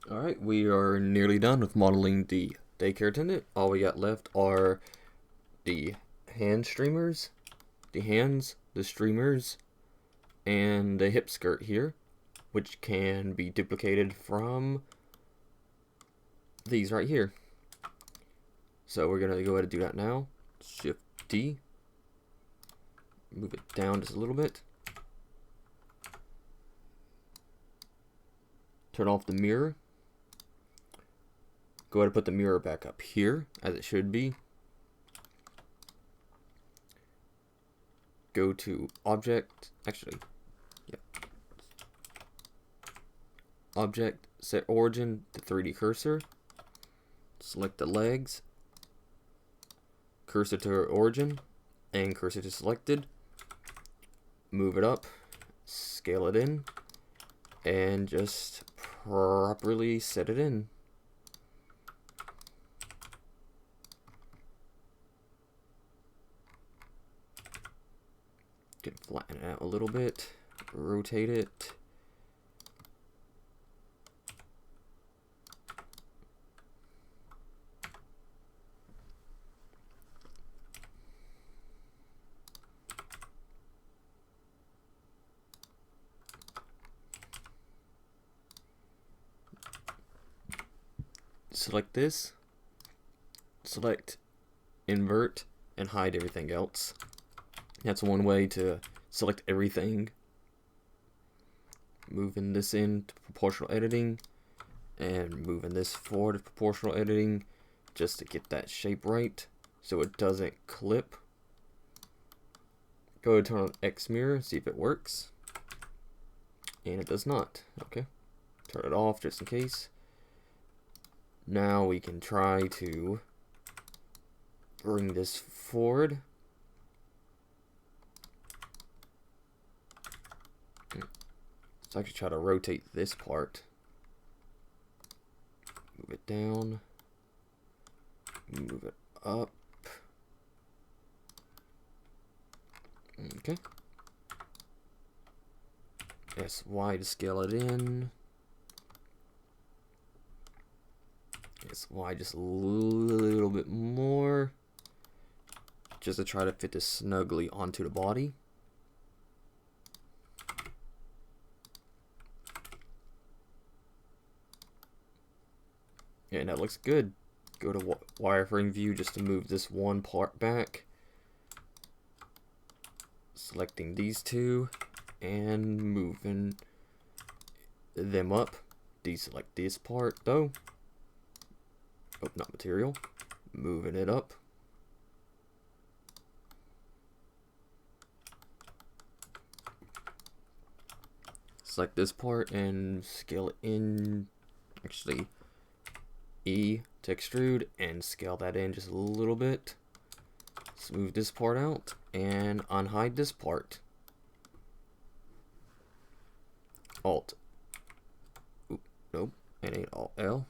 Alright, we are nearly done with modeling the daycare attendant. All we got left are the hand streamers, the hands, the streamers, and the hip skirt here, which can be duplicated from these right here. So we're going to go ahead and do that now. Shift D. Move it down just a little bit. Turn off the mirror. Go ahead and put the mirror back up here, as it should be. Go to Object, Object, set origin to 3D cursor. Select the legs, cursor to origin, and cursor to selected. Move it up, scale it in, and just properly set it in. Can flatten it out a little bit, rotate it. Select this, select invert, and hide everything else. That's one way to select everything. Moving this into proportional editing and moving this forward to proportional editing just to get that shape right so it doesn't clip. Go ahead and turn on X mirror, see if it works. And it does not. Okay. Turn it off just in case. Now we can try to bring this forward. Let's actually try to rotate this part. Move it down. Move it up. Okay. Press Y to scale it in. Press Y just a little bit more. Just to try to fit this snugly onto the body. Yeah, that looks good. Go to wireframe view just to move this one part back. Selecting these two and moving them up. Deselect this part though. Oh, not material. Moving it up. Select this part and scale it in. Actually, E to extrude and scale that in just a little bit. Smooth this part out and unhide this part. Alt. Oop, nope, it ain't Alt L.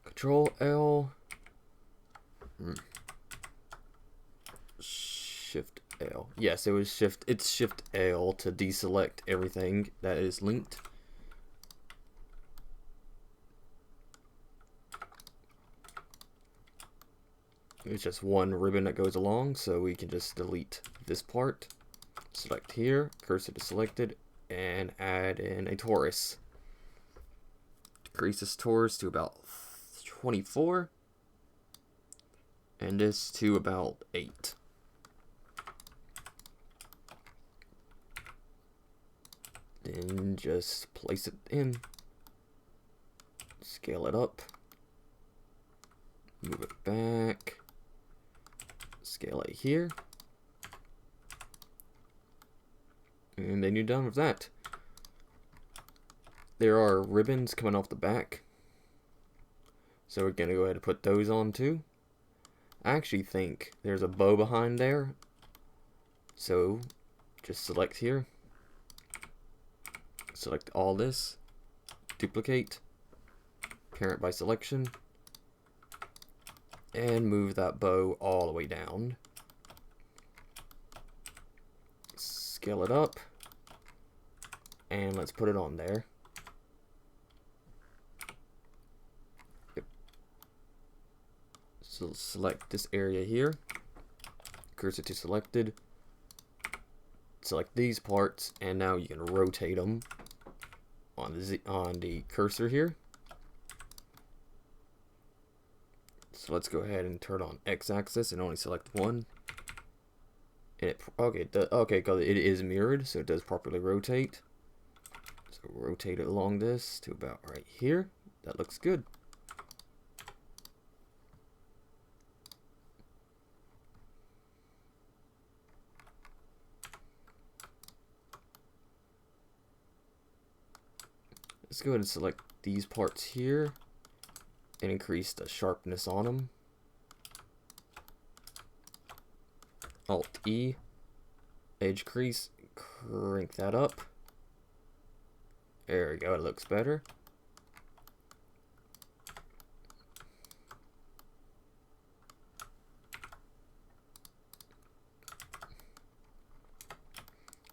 Control L. Shift L. Yes, it was Shift. It's Shift L to deselect everything that is linked. It's just one ribbon that goes along, so we can just delete this part. Select here, cursor to selected, and add in a torus. Decrease this torus to about 24, and this to about 8. Then just place it in, scale it up, move it back. Scale it here. And then you're done with that. There are ribbons coming off the back. So we're going to go ahead and put those on too. I actually think there's a bow behind there. So just select here. Select all this. Duplicate. Parent by selection. And move that bow all the way down. Scale it up. And let's put it on there. So select this area here, cursor to selected, select these parts, and now you can rotate them on the cursor here. So let's go ahead and turn on x-axis and only select one. And because it is mirrored, so it does properly rotate. So rotate it along this to about right here. That looks good. Let's go ahead and select these parts here and increase the sharpness on them. Alt E, edge crease, crank that up. There we go, it looks better.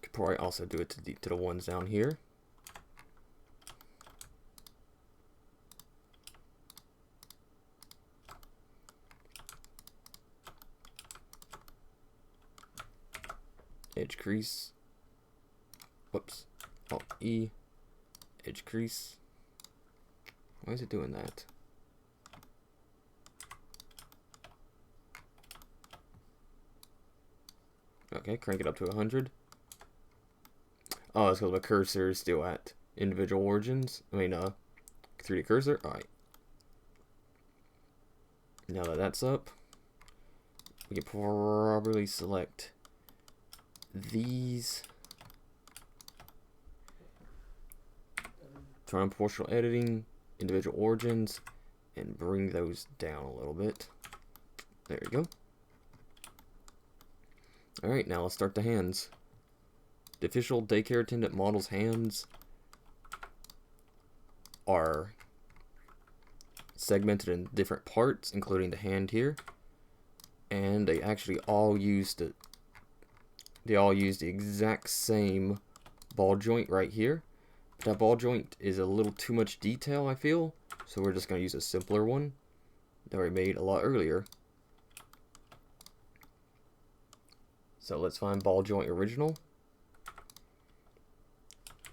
Could probably also do it to the ones down here. Edge crease. Whoops. Alt E. Edge crease. Why is it doing that? Okay, crank it up to 100. Oh, it's because my cursor is still at individual origins. 3D cursor. Alright. Now that that's up, we can probably select these. Turn on proportional editing, individual origins, and bring those down a little bit. There you go. Alright, now let's start the hands. The official daycare attendant model's hands are segmented in different parts, including the hand here. And they actually all use the exact same ball joint right here. But that ball joint is a little too much detail, I feel, so we're just going to use a simpler one that we made a lot earlier. So let's find ball joint original,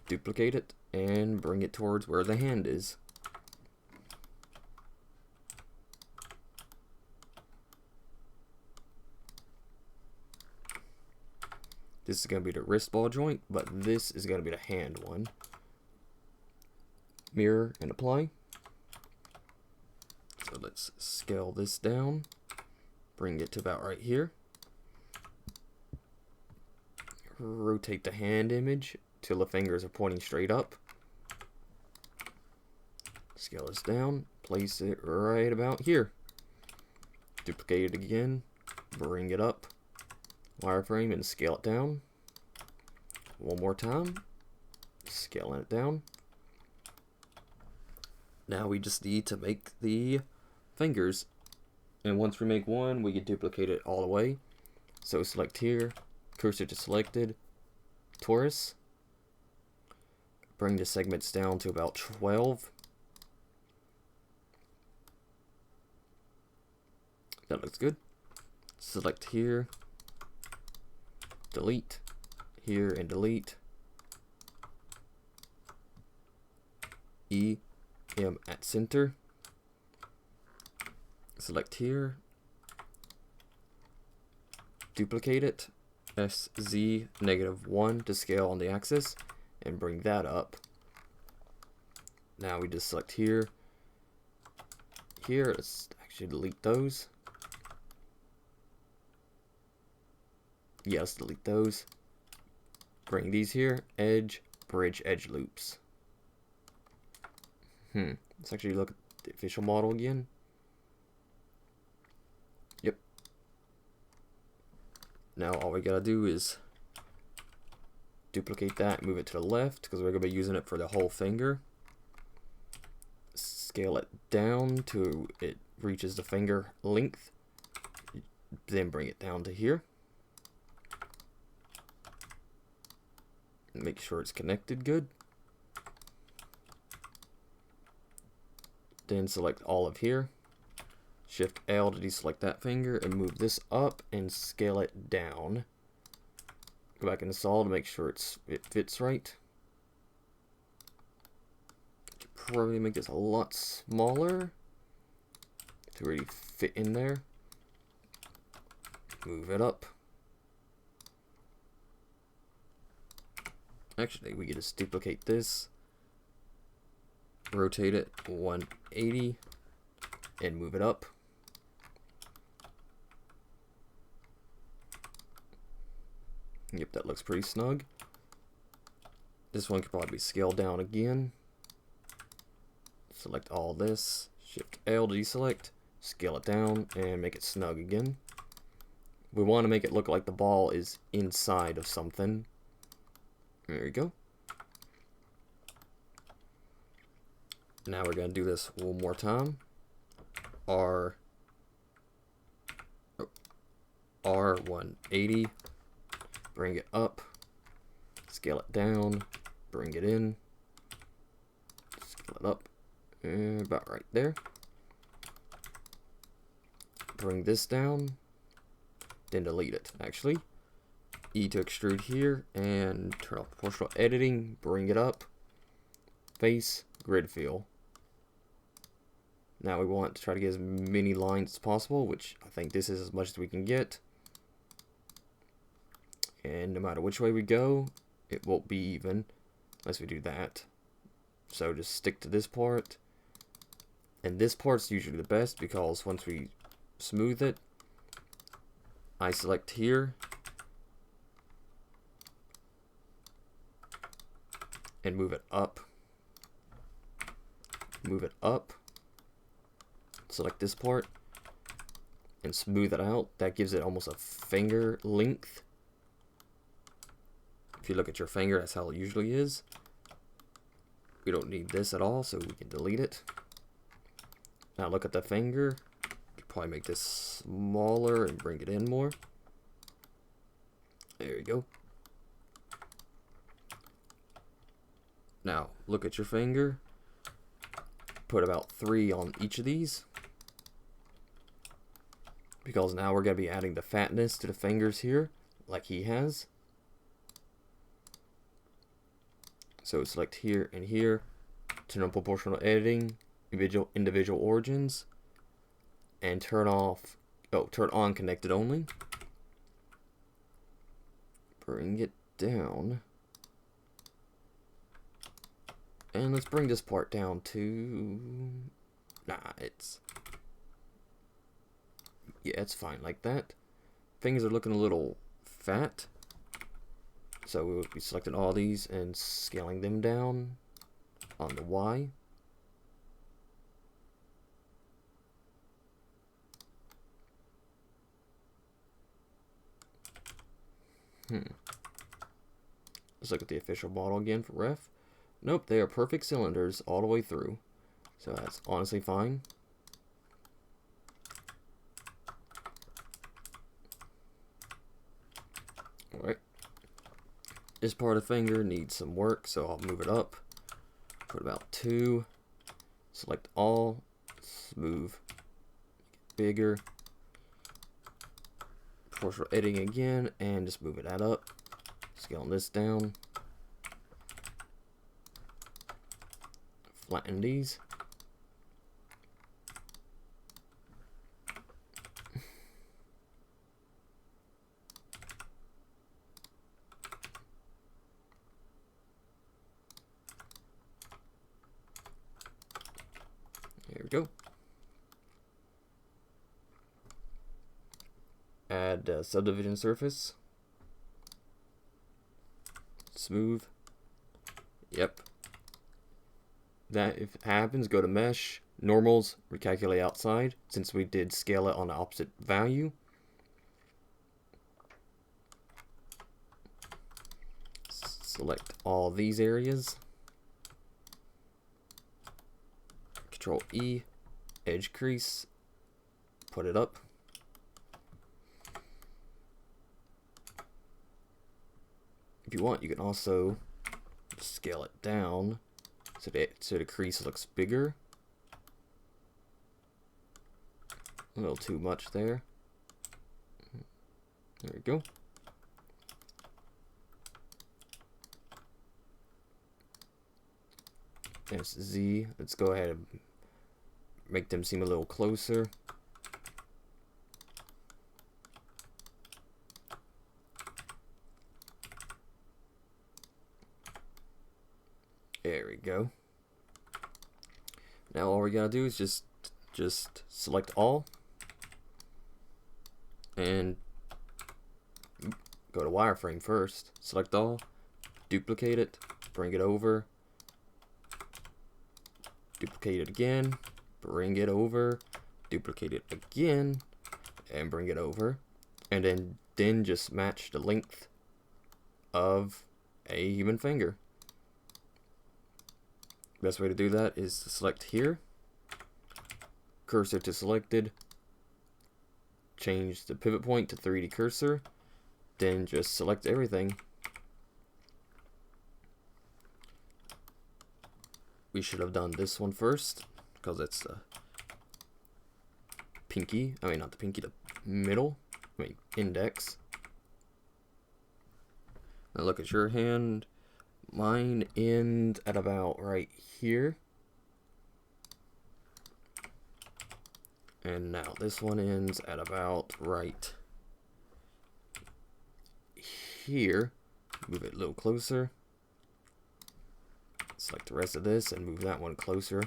duplicate it, and bring it towards where the hand is. This is going to be the wrist ball joint, but this is going to be the hand one. Mirror and apply. So let's scale this down. Bring it to about right here. Rotate the hand image till the fingers are pointing straight up. Scale this down. Place it right about here. Duplicate it again. Bring it up. Wireframe and scale it down. One more time. Scaling it down. Now we just need to make the fingers. And once we make one, we can duplicate it all the way. So select here, cursor to selected, torus. Bring the segments down to about 12. That looks good. Select here, delete, here and delete. E, M at center. Select here, duplicate it, SZ -1 to scale on the axis, and bring that up. Now we just select here, let's actually delete those. Yes, delete those. Bring these here, edge, bridge, edge loops. Let's actually look at the official model again. Yep. Now all we gotta do is duplicate that, move it to the left, because we're gonna be using it for the whole finger. Scale it down to it reaches the finger length. Then bring it down to here. Make sure it's connected good. Then select all of here. Shift L to deselect that finger and move this up and scale it down. Go back into solid to make sure it fits right. Probably make this a lot smaller to really fit in there. Move it up. Actually, we can just duplicate this, rotate it 180, and move it up. Yep, that looks pretty snug. This one could probably be scaled down again. Select all this, Shift L to deselect, scale it down, and make it snug again. We want to make it look like the ball is inside of something. There you go. Now we're going to do this one more time. R180, bring it up, scale it down, bring it in, scale it up, about right there. Bring this down, then delete it, actually. E to extrude here, and turn off proportional editing, bring it up, face, grid fill. Now we want to try to get as many lines as possible, which I think this is as much as we can get. And no matter which way we go, it won't be even unless we do that. So just stick to this part. And this part's usually the best because once we smooth it, I select here and move it up. Move it up. Select this part and smooth it out. That gives it almost a finger length. If you look at your finger, that's how it usually is. We don't need this at all, so we can delete it. Now look at the finger. You can probably make this smaller and bring it in more. There you go. Now look at your finger. Put about 3 on each of these. Because now we're going to be adding the fatness to the fingers here, like he has. So select here and here, turn on proportional editing, individual origins, and turn on connected only. Bring it down. And let's bring this part down to, it's fine like that. Fingers are looking a little fat. So we will be selecting all these and scaling them down on the Y. Let's look at the official model again for ref. Nope, they are perfect cylinders all the way through. So that's honestly fine. Alright. This part of the finger needs some work, so I'll move it up. Put about 2. Select all. Smooth. Make it bigger. Proportional editing again, and just move it up. Scaling this down. Flatten these. There we go. Add subdivision surface. Smooth. Yep. That if it happens, go to mesh, normals, recalculate outside, since we did scale it on the opposite value. Select all these areas. Control E, edge crease, put it up. If you want, you can also scale it down so the crease looks bigger. A little too much there. There we go. There's Z. Let's go ahead and make them seem a little closer. There we go. Now all we gotta do is just select all and go to wireframe first. Select all, duplicate it, bring it over, duplicate it again, bring it over, duplicate it again, and bring it over, and then just match the length of a human finger. Best way to do that is to select here, cursor to selected, change the pivot point to 3D cursor, then just select everything. We should have done this one first because it's the pinky, I mean not the pinky, the middle, I mean index. Now look at your hand. Mine ends at about right here. And now this one ends at about right here. Move it a little closer. Select the rest of this and move that one closer.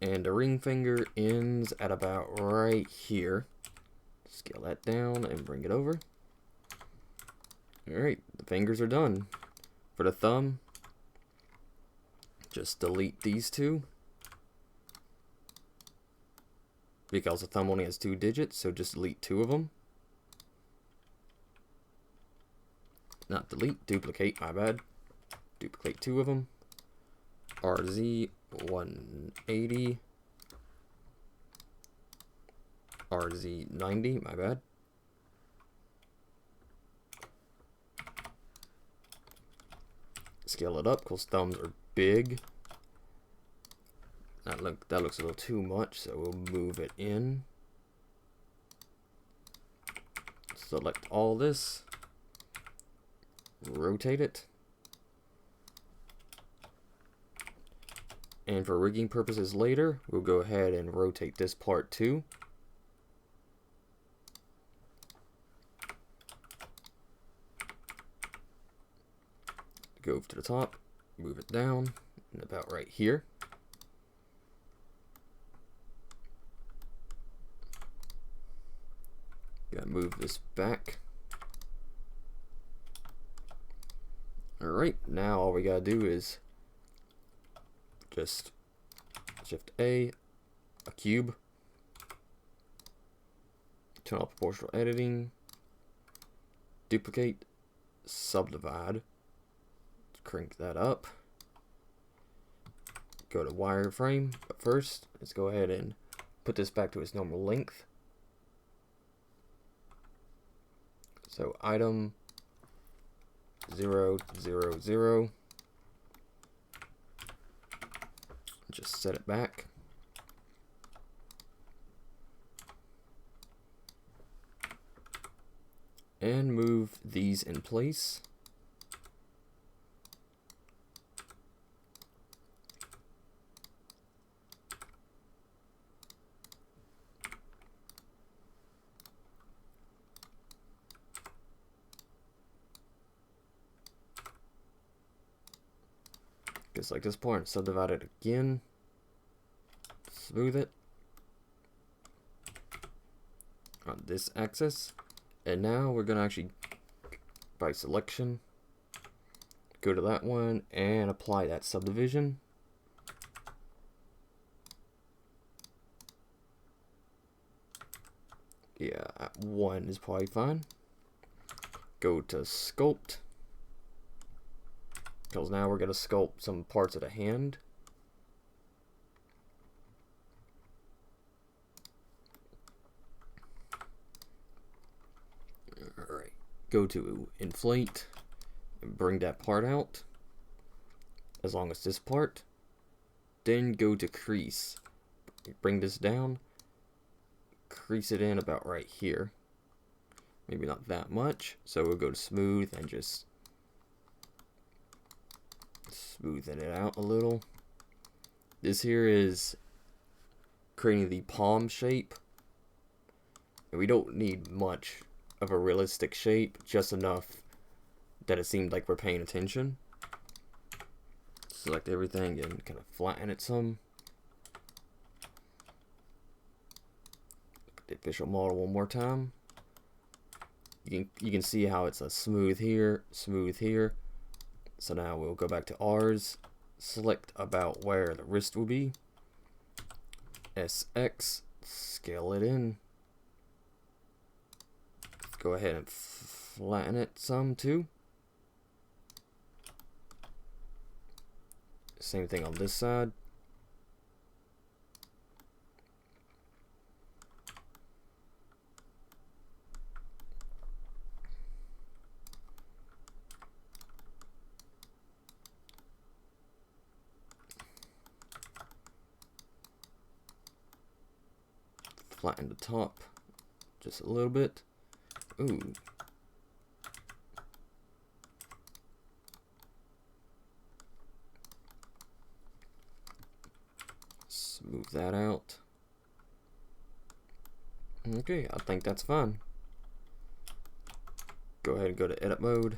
And the ring finger ends at about right here. Scale that down and bring it over. Alright, the fingers are done. For the thumb, just delete these two. Because the thumb only has 2 digits, so just delete 2 of them. Not delete, duplicate, my bad. Duplicate 2 of them. RZ 180. RZ 90, my bad. Scale it up because thumbs are big. That looks a little too much, so we'll move it in. Select all this. Rotate it. And for rigging purposes later, we'll go ahead and rotate this part too. Go to the top, move it down, and about right here. Gotta move this back. Alright, now all we gotta do is just Shift A cube, turn off proportional editing, duplicate, subdivide. Crank that up. Go to wireframe, but first let's go ahead and put this back to its normal length. So item 0, 0, 0. Just set it back. And move these in place. Just like this part, subdivide it again, smooth it on this axis, and now we're gonna actually, by selection, go to that one and apply that subdivision. Yeah, 1 is probably fine. Go to sculpt. Because now we're going to sculpt some parts of the hand. Alright, go to inflate and bring that part out. as long as this part. Then go to crease. Bring this down. Crease it in about right here. Maybe not that much. So we'll go to smooth and just smoothen it out a little. This here is creating the palm shape. And we don't need much of a realistic shape, just enough that it seemed like we're paying attention. Select everything and kind of flatten it some. Look at the official model one more time. You can see how it's a smooth here, smooth here. So now we'll go back to ours, select about where the wrist will be. SX, scale it in. Go ahead and flatten it some too. Same thing on this side. Flatten the top just a little bit. Ooh. Smooth that out. Okay, I think that's fine. Go ahead and go to edit mode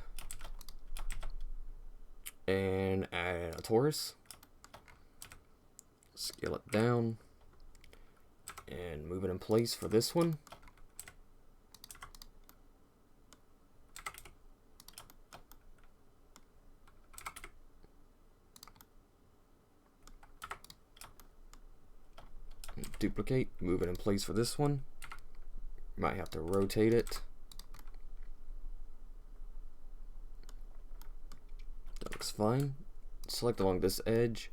and add a torus. Scale it down and move it in place for this one. Duplicate, move it in place for this one. Might have to rotate it. That looks fine. Select along this edge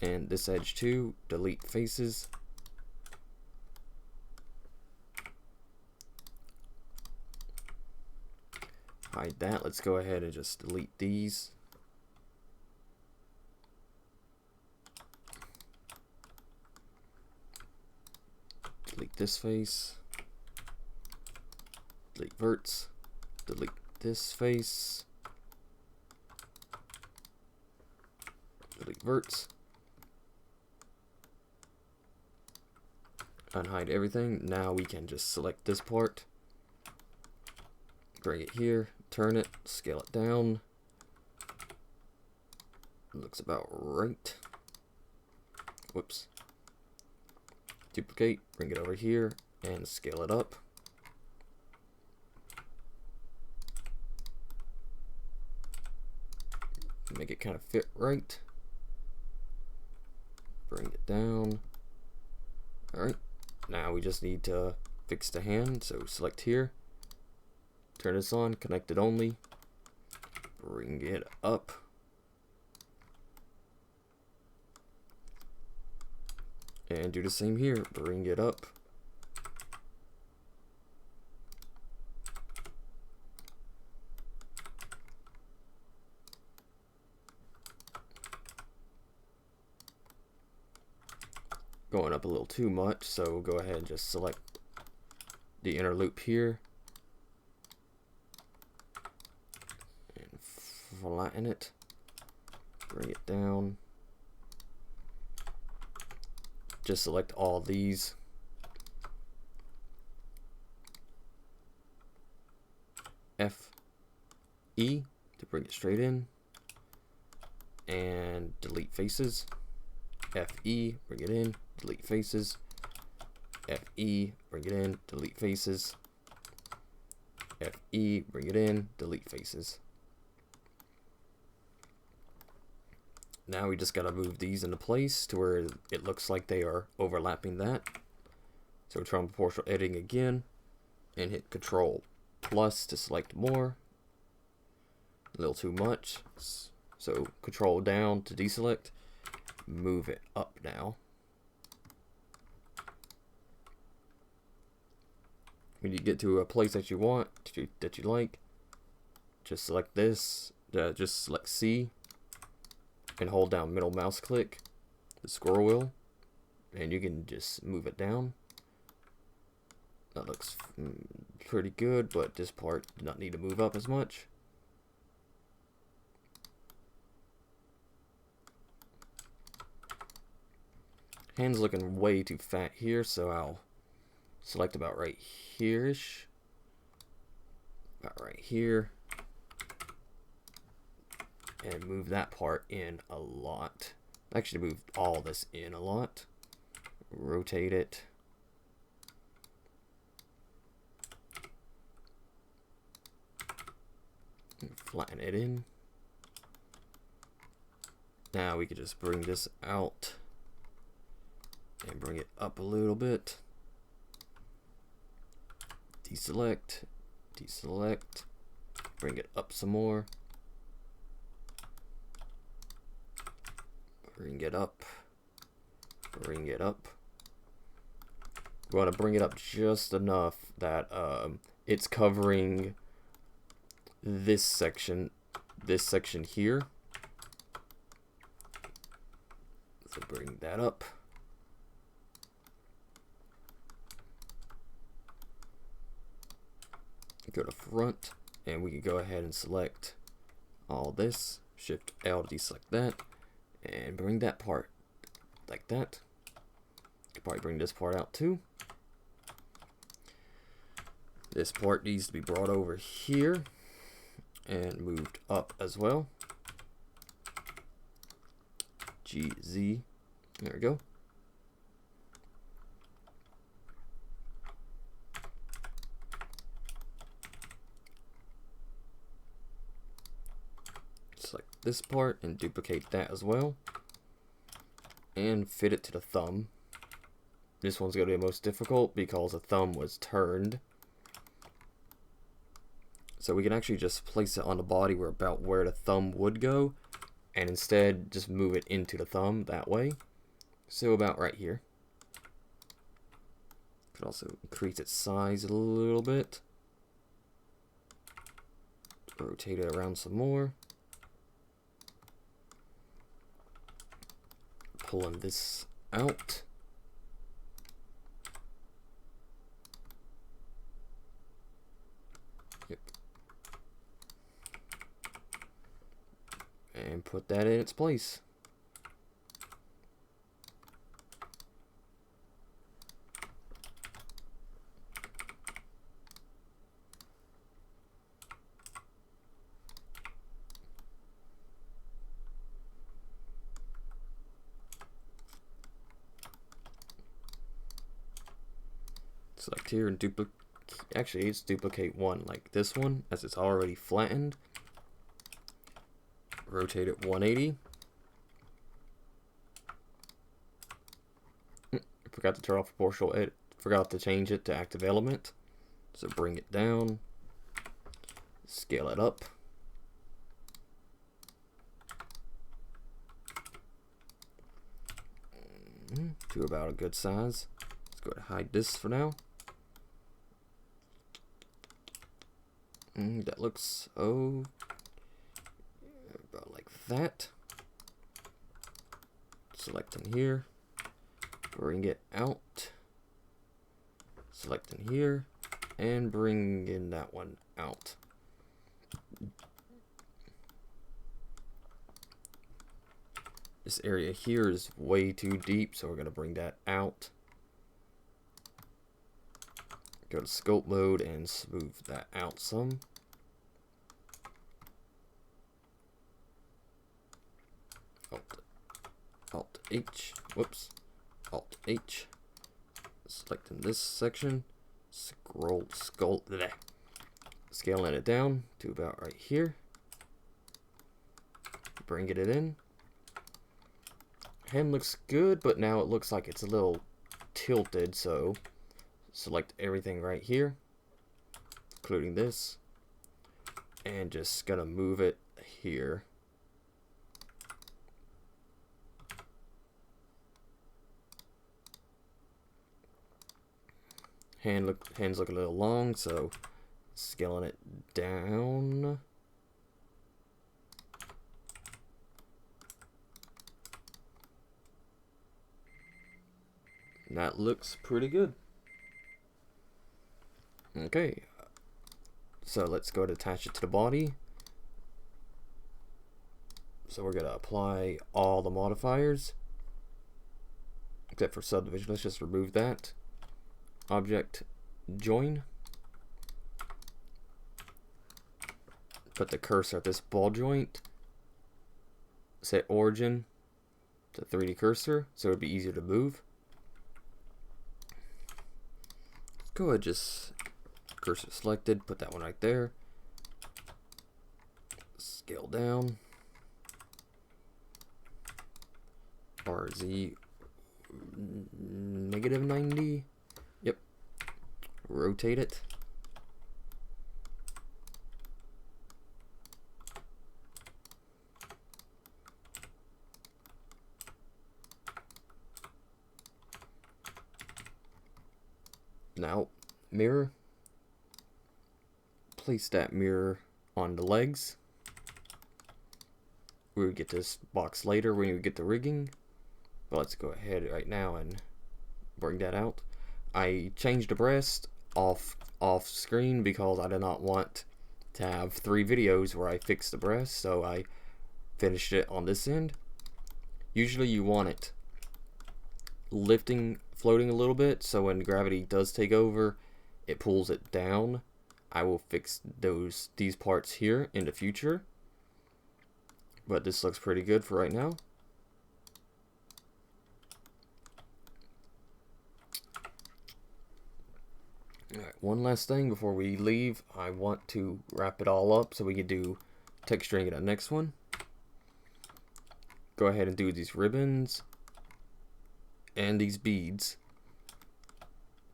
and this edge too. Delete faces. Hide that. Let's go ahead and just delete these. Delete this face. Delete verts. Delete this face. Delete verts. Unhide everything. Now we can just select this part. Bring it here. Turn it. Scale it down. Looks about right. Whoops. Duplicate, bring it over here, and scale it up. Make it kind of fit right. Bring it down. Alright, now we just need to fix the hand, so select here. Turn this on, connect it only. Bring it up. And do the same here, bring it up. Going up a little too much, so we'll go ahead and just select the inner loop here. And flatten it. Bring it down. Just select all these. F, E to bring it straight in. And delete faces. F, E, bring it in, delete faces. F, E, bring it in, delete faces. F, E, bring it in, delete faces. Now we just gotta move these into place to where it looks like they are overlapping that. So try proportional editing again and hit Control plus to select more. A little too much. So Control down to deselect. Move it up now. When you get to a place that you want, that you like, just select this. Just select C. and hold down middle mouse click, the scroll wheel, and you can just move it down. That looks pretty good, but this part does not need to move up as much. Hand's looking way too fat here, so I'll select about right here-ish. About right here. And move that part in a lot. Actually, move all this in a lot. Rotate it. Flatten it in. Now we could just bring this out and bring it up a little bit. Deselect, deselect, bring it up some more. Bring it up, bring it up. We want to bring it up just enough that it's covering this section here. So bring that up. Go to front, and we can go ahead and select all this. Shift L to deselect that, and bring that part like that. You could probably bring this part out too. This part needs to be brought over here and moved up as well. GZ. There we go. Select this part and duplicate that as well. And fit it to the thumb. This one's going to be the most difficult because the thumb was turned. So we can actually just place it on the body where about where the thumb would go, and instead just move it into the thumb that way. So about right here. Could also increase its size a little bit. Rotate it around some more. Pulling this out. Yep. And put that in its place. Select here and duplicate. Actually, it's duplicate one like this one, as it's already flattened. Rotate it 180. Forgot to turn off proportional edit. Forgot to change it to active element. So bring it down. Scale it up. To about a good size. Let's go ahead and hide this for now. That looks about like that. Select in here, bring it out, select in here, and bring in that one out. This area here is way too deep, so we're going to bring that out. Go to scope mode and smooth that out some. Alt H, whoops, Alt H. Selecting this section, scaling it down to about right here. Bring it in. Hand looks good, but now it looks like it's a little tilted, so select everything right here, including this, and just gonna move it here. Hands look a little long, so scaling it down. That looks pretty good. Okay, so let's go to attach it to the body. So we're going to apply all the modifiers, except for subdivision. Let's just remove that. Object, join. Put the cursor at this ball joint. Set origin to 3D cursor, so it'd be easier to move. Go ahead, just cursor selected, put that one right there. Scale down. RZ -90. Yep. Rotate it. Now, mirror. Place that mirror on the legs. We would get this box later when we get the rigging. But let's go ahead right now and bring that out. I changed the breast off screen because I did not want to have 3 videos where I fixed the breast, so I finished it on this end. Usually you want it floating a little bit, so when gravity does take over, it pulls it down. I will fix these parts here in the future, but this looks pretty good for right now. Alright, one last thing before we leave. I want to wrap it all up so we can do texturing in the next one. Go ahead and do these ribbons and these beads.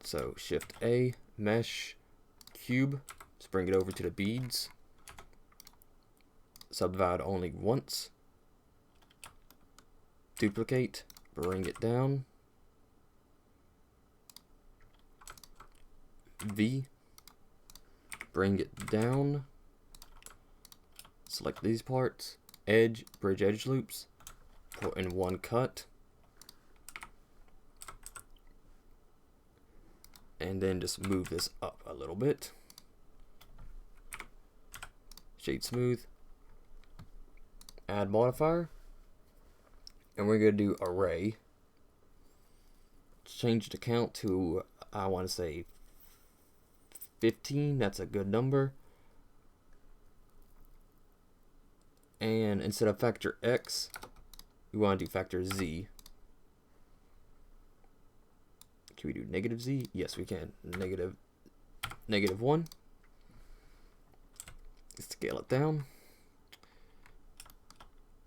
So Shift A, mesh, cube, let's bring it over to the beads. Subdivide only once. Duplicate, bring it down. V, bring it down. Select these parts. Edge, bridge edge loops. Put in one cut. And then just move this up a little bit. Shade smooth. Add modifier. And we're going to do array. Change the count to, I want to say 15. That's a good number. And instead of factor X, we want to do factor Z. Can we do negative Z? Yes, we can. Negative 1. Scale it down.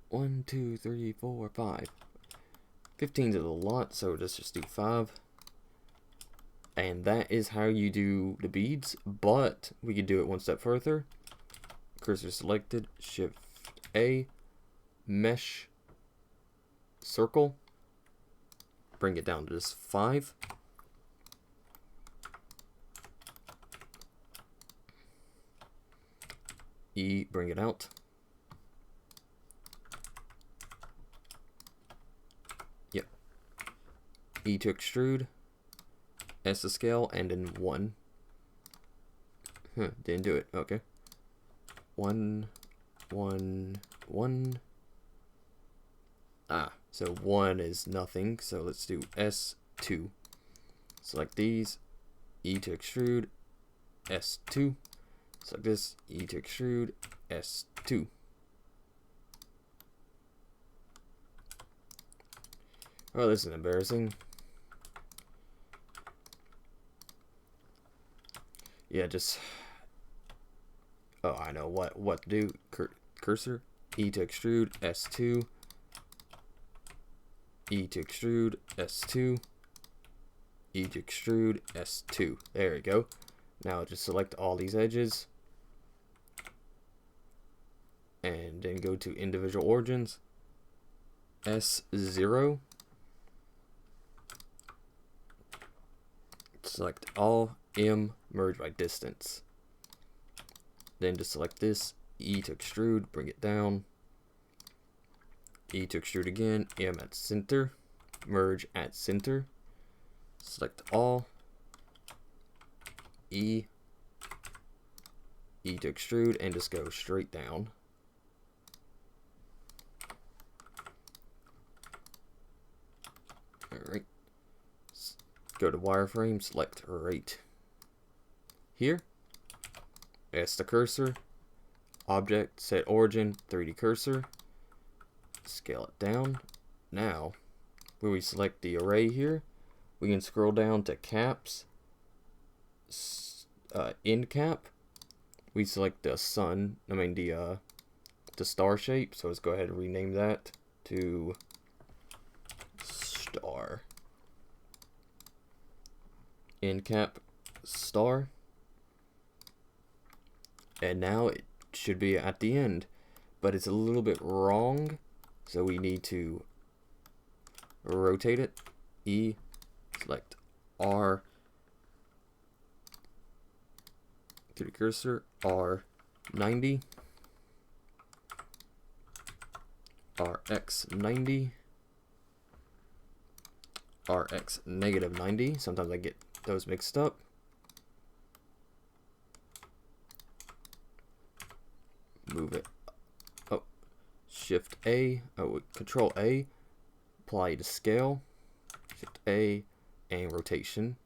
1, 2, 3, 4, 5. 15 is a lot, so let's just do 5. And that is how you do the beads, but we could do it one step further. Cursor selected, Shift A, mesh, circle, bring it down to just 5. E, bring it out. Yep. E to extrude. S to scale, and then 1. Didn't do it. Okay. 1, 1, 1. So 1 is nothing. So let's do S2. Select these. E to extrude. S2. Select this. E to extrude. S2. Oh, this is embarrassing. Yeah, just... Oh, I know what to do. Cursor. E to extrude. S2. E to extrude. S2. E to extrude. S2. There we go. Now just select all these edges. And then go to individual origins. S0. Select all. M, merge by distance. Then just select this, E to extrude, bring it down. E to extrude again, M at center, merge at center. select all, E to extrude, and just go straight down. Alright. Go to wireframe, select right here. That's the cursor. Object, set origin, 3D cursor. Scale it down. Now, where we select the array here, we can scroll down to caps, end cap. We select the sun, the star shape. So let's go ahead and rename that to star. End cap star. And now it should be at the end, but it's a little bit wrong. So we need to rotate it. E, select R, to the cursor, R 90, RX 90, RX negative 90. Sometimes I get those mixed up. Move it. Oh, Shift A. Oh, Control A. Apply to scale. Shift A and rotation.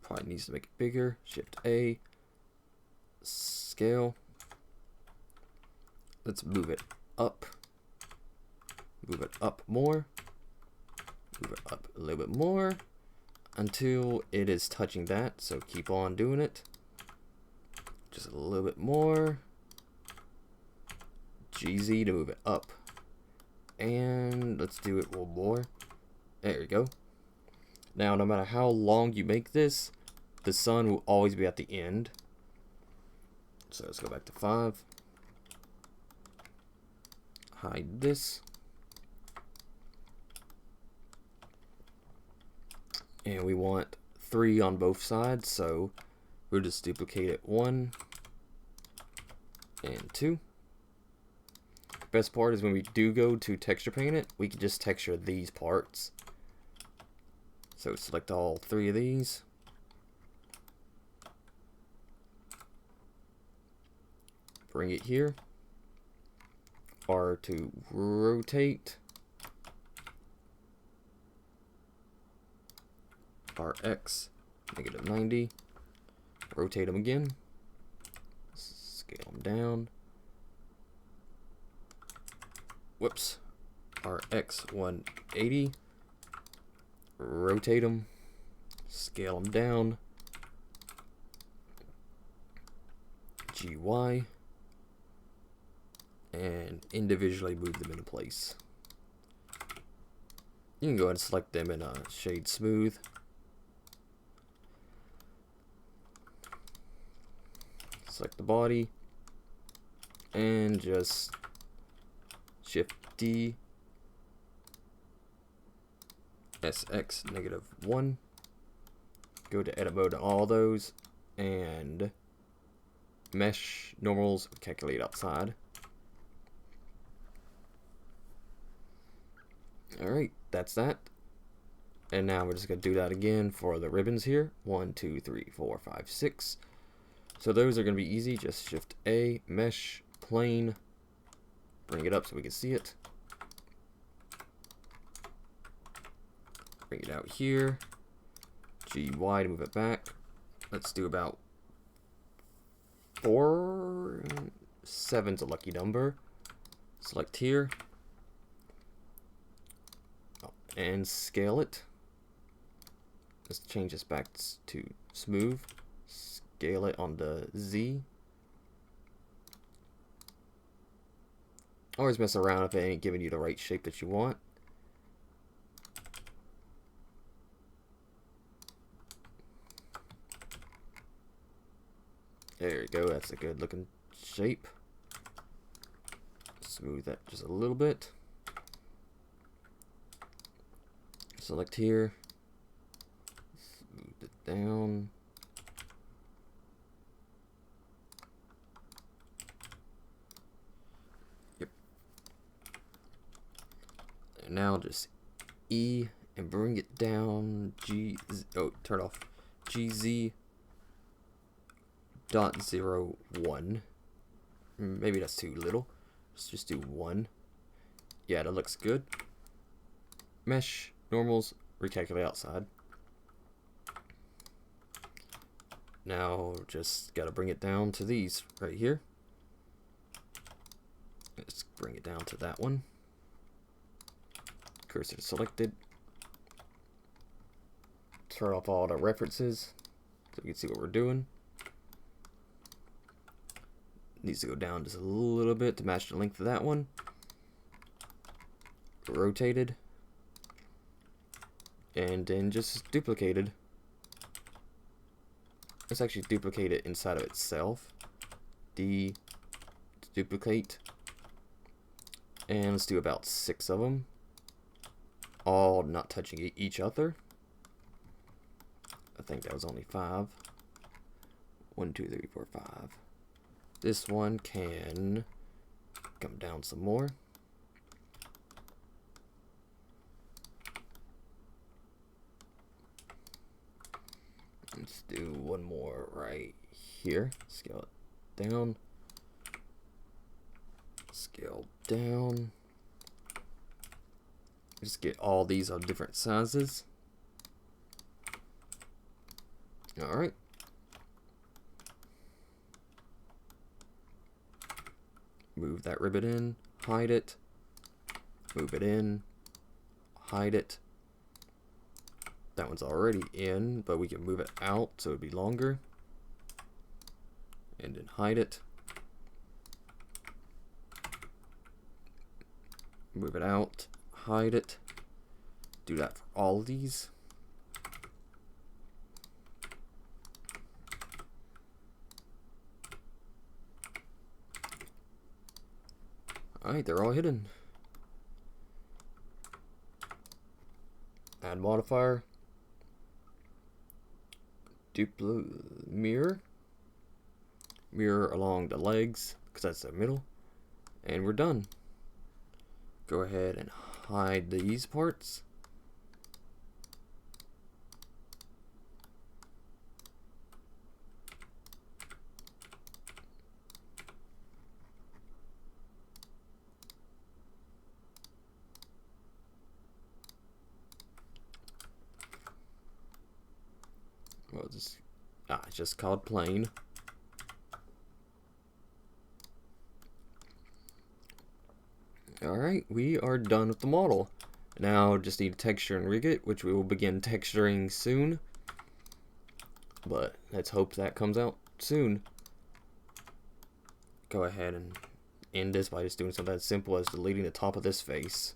Probably needs to make it bigger. Shift A. Scale. Let's move it up. Move it up more. Move it up a little bit more until it is touching that. So keep on doing it. Just a little bit more. GZ to move it up. And let's do it one more. There we go. Now, no matter how long you make this, the sun will always be at the end. So let's go back to 5. Hide this. And we want 3 on both sides, so we'll just duplicate it 1 and 2. Best part is when we do go to texture paint it, we can just texture these parts. So select all 3 of these. Bring it here. R to rotate. RX negative 90. Rotate them again. Scale them down. Whoops. RX 180. Rotate them. Scale them down. GY. And individually move them into place. You can go ahead and select them in a shade smooth. Select the body and just Shift D, SX negative 1. Go to edit mode on all those and mesh normals, calculate outside. Alright, that's that. And now we're just going to do that again for the ribbons here. 1, 2, 3, 4, 5, 6. So those are going to be easy. Just Shift A, mesh, plane. Bring it up so we can see it. Bring it out here. GY to move it back. Let's do about 4. 7's a lucky number. Select here. And scale it. Let's change this back to smooth. Scale it on the Z. Always mess around if it ain't giving you the right shape that you want. There you go, that's a good looking shape. Smooth that just a little bit. Select here. Smooth it down. Yep. And now just E and bring it down. Turn off. GZ.01. Maybe that's too little. Let's just do 1. Yeah, that looks good. Mesh, normals, recalculate outside. Now, just gotta bring it down to these right here. Let's bring it down to that one. Cursor selected. Turn off all the references so we can see what we're doing. Needs to go down just a little bit to match the length of that one. Rotated. And then just duplicated. Let's actually duplicate it inside of itself. Duplicate. And let's do about 6 of them. All not touching each other. I think that was only 5. 1, 2, 3, 4, 5. This one can come down some more. Let's do one more right here. Scale it down. Scale down. Just get all these of different sizes. Alright. Move that ribbon in, hide it, move it in, hide it. That one's already in, but we can move it out so it'd be longer. And then hide it. Move it out, hide it. Do that for all of these. Alright, they're all hidden. Add modifier. Mirror. Mirror along the legs, because that's the middle. And we're done. Go ahead and hide these parts. Well, it's just called plain. Alright, we are done with the model. Now just need to texture and rig it, which we will begin texturing soon. But let's hope that comes out soon. Go ahead and end this by just doing something as simple as deleting the top of this face.